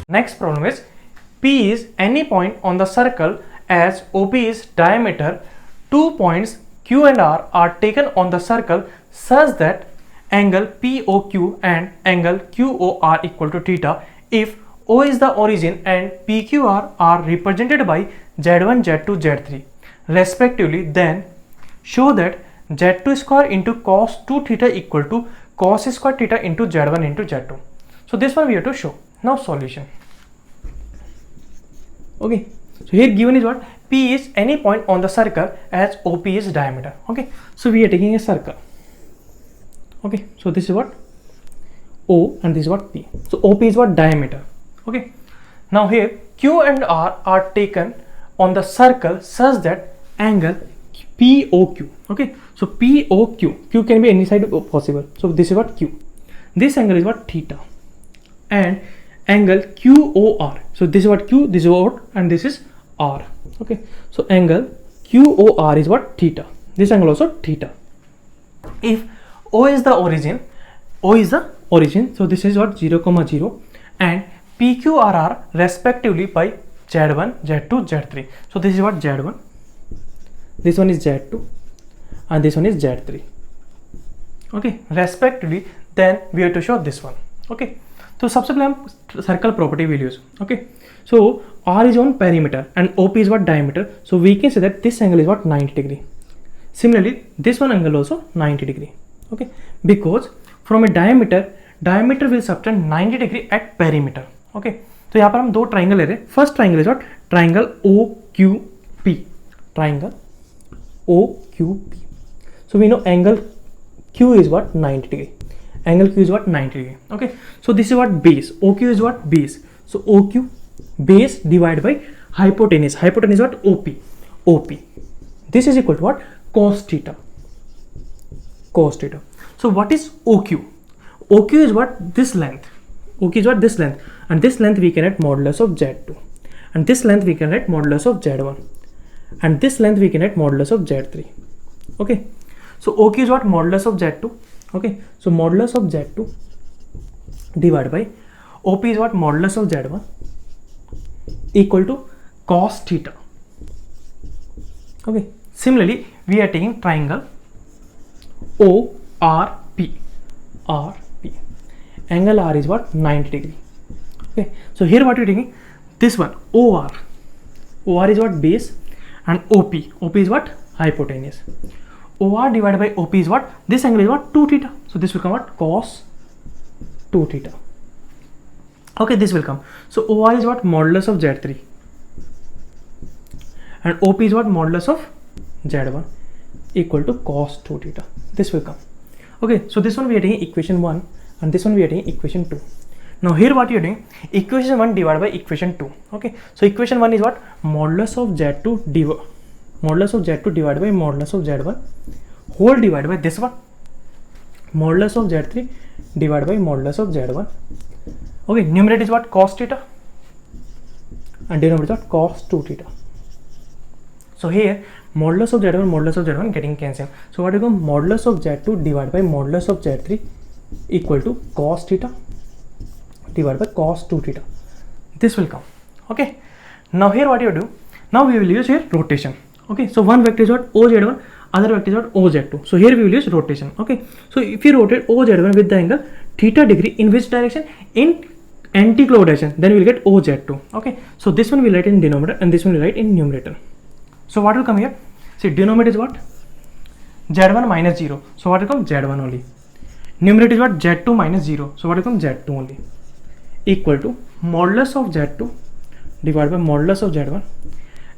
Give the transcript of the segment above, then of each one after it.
Next problem is P is any point on the circle as OP is diameter. 2 points Q and R are taken on the circle such that angle POQ and angle QOR equal to theta if O is the origin and PQR are represented by Z1, Z2, Z3 respectively, then show that Z2 square into cos 2 theta equal to cos square theta into Z1 into Z2. So this one we have to show. Now solution. Okay, so here given is what? P is any point on the circle as OP is diameter. Okay, so we are taking a circle. Okay, so this is what? O and this is what? P. So OP is what? Diameter. Okay, now here Q and R are taken on the circle such that angle POQ. Okay, so POQ, Q can be any side possible. So this is what? Q. This angle is what? Theta. And angle QOR. So this is what? Q, this is what? And this is R. Okay, so angle QOR is what? Theta. This angle also theta. If O is the origin, so this is what? 0, 0 and PQR are respectively by Z1, Z2, Z3. So this is what? Z1, this one is Z2 and this one is Z3. Okay, respectively, then we have to show this one. Okay, so सबसे पहले हम circle property will use. Okay, so R is on perimeter and OP is what? Diameter. So we can say that this angle is what? 90 degree. Similarly, this one angle also 90 degree. Okay, because from a diameter will subtend 90 degree at perimeter. Okay, तो यहाँ पर हम दो triangle ले रहे हैं. First triangle is what? Triangle OQP. Triangle OQP. So we know angle Q is what? 90 degree. Angle Q is what? 90 degree. Okay, so this is what? Base. OQ is what? Base. So OQ base divided by hypotenuse. Hypotenuse is what? OP. This is equal to what? Cos theta. So what is OQ? OQ is what? This length. OQ is what? This length. And this length we can write modulus of Z2. And this length we can write modulus of Z1. And this length we can write modulus of Z3. Okay, so OQ is what? Modulus of Z2. Okay, so modulus of Z2 divided by OP is what? Modulus of Z1 equal to cos theta. Okay, similarly we are taking triangle ORP. Angle R is what? 90 degree. Okay, so here what we are taking? This one OR is what? Base and OP is what? Hypotenuse. OR divided by OP is what? This angle is what? 2 theta. So this will come what? Cos 2 theta. Okay, this will come. So OR is what? Modulus of Z3 and OP is what? Modulus of Z1 equal to cos 2 theta. This will come. Okay, so this one we are taking equation 1 and this one we are taking equation 2. Now here what you are doing? Equation 1 divided by equation 2. Okay, so equation 1 is what? Modulus of Z2 divided by modulus of Z1 whole divided by this one modulus of Z3 divided by modulus of Z1. Okay, numerator is what? Cos theta and denominator is what? Cos 2 theta. So here modulus of Z1 getting cancelled. So what will become? Modulus of Z2 divided by modulus of Z3 equal to cos theta divided by cos 2 theta. This will come. Okay, now here what you do? Now we will use here rotation. Okay, so one vector is what? OZ1, other vector is what? OZ2. So here we will use rotation. Okay, so if you rotate OZ1 with the angle theta degree in which direction? In anti-clockwise direction, then we will get OZ2. Okay, so this one we will write in denominator and this one we will write in numerator. So what will come here? See, denominator is what? Z1 minus 0. So what will come? Z1 only. Numerator is what? Z2 minus 0. So what will come? Z2 only. Equal to modulus of Z2 divided by modulus of Z1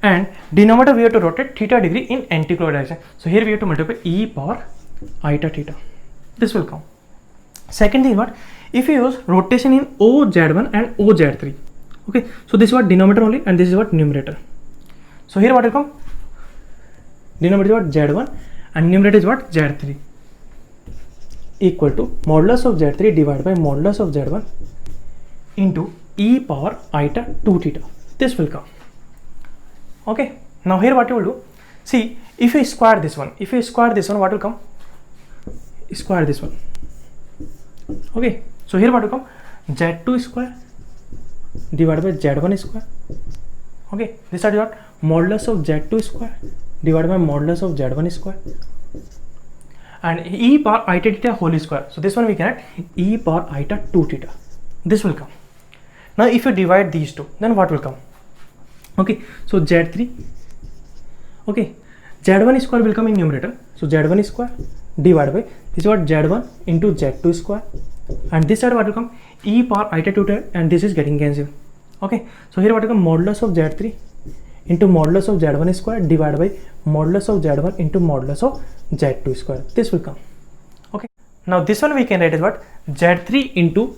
and denominator we have to rotate theta degree in anti-clockwise direction. So here we have to multiply e power iota theta. This will come. Second thing is what? If you use rotation in OZ1 and OZ3. Okay, so this is what? Denominator only and this is what? Numerator. So here what will come? Denominator is what? Z1 and numerator is what? Z3 equal to modulus of Z3 divided by modulus of Z1 into e power iota 2 theta. This will come. Okay, now here what you will do? See, if you square this one, what will come? square this one. Okay, so here what will come, z2 square divided by z1 square. Okay, this is what modulus of z2 square divided by modulus of z1 square, and e power iota theta whole square. So this one we can write e power iota 2 theta. This will come. Now if you divide these two, then what will come? Okay, so z3, okay, z1 square will come in numerator. So z1 square divided by this is what z1 into z2 square, and this side what will come, e power iota 2 theta, and this is getting cancelled. Okay, so here what will come, modulus of z3 into modulus of z1 square divided by modulus of z1 into modulus of z2 square. This will come. Okay, now this one we can write as what, z3 into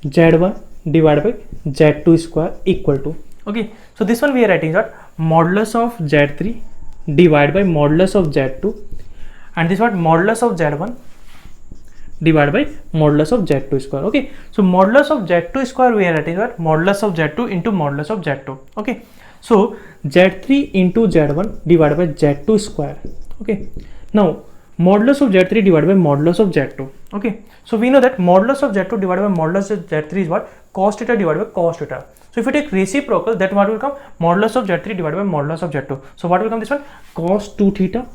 z1 divided by z2 square equal to, okay, so this one we are writing that modulus of z3 divided by modulus of z2, and this what modulus of z1 divided by modulus of z2 square. Okay, so modulus of z2 square we are writing that modulus of z2 into modulus of z2. Okay, so z3 into z1 divided by z2 square. Okay, now modulus of z3 divided by modulus of z2. Okay, so we know that modulus of z2 divided by modulus of z3 is what, cos theta divided by cos theta. So if you take reciprocal, that what will come, modulus of z3 divided by modulus of z2. So what will come, this one, cos 2 theta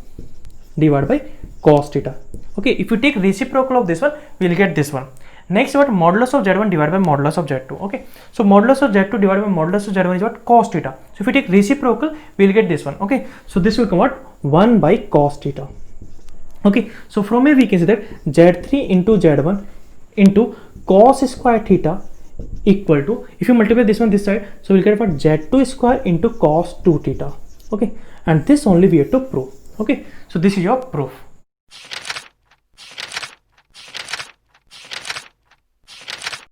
divided by cos theta. Okay, if you take reciprocal of this one, we will get this one. Next, what, modulus of z1 divided by modulus of z2. Okay, so modulus of z2 divided by modulus of z1 is what, cos theta. So if you take reciprocal, we will get this one. Okay, so this will come what, 1 by cos theta. Okay, so from here we can say that z3 into z1 into cos square theta equal to, if you multiply this one this side, so we'll get what, z2 square into cos 2 theta. Okay, and this only we have to prove. Okay, so this is your proof.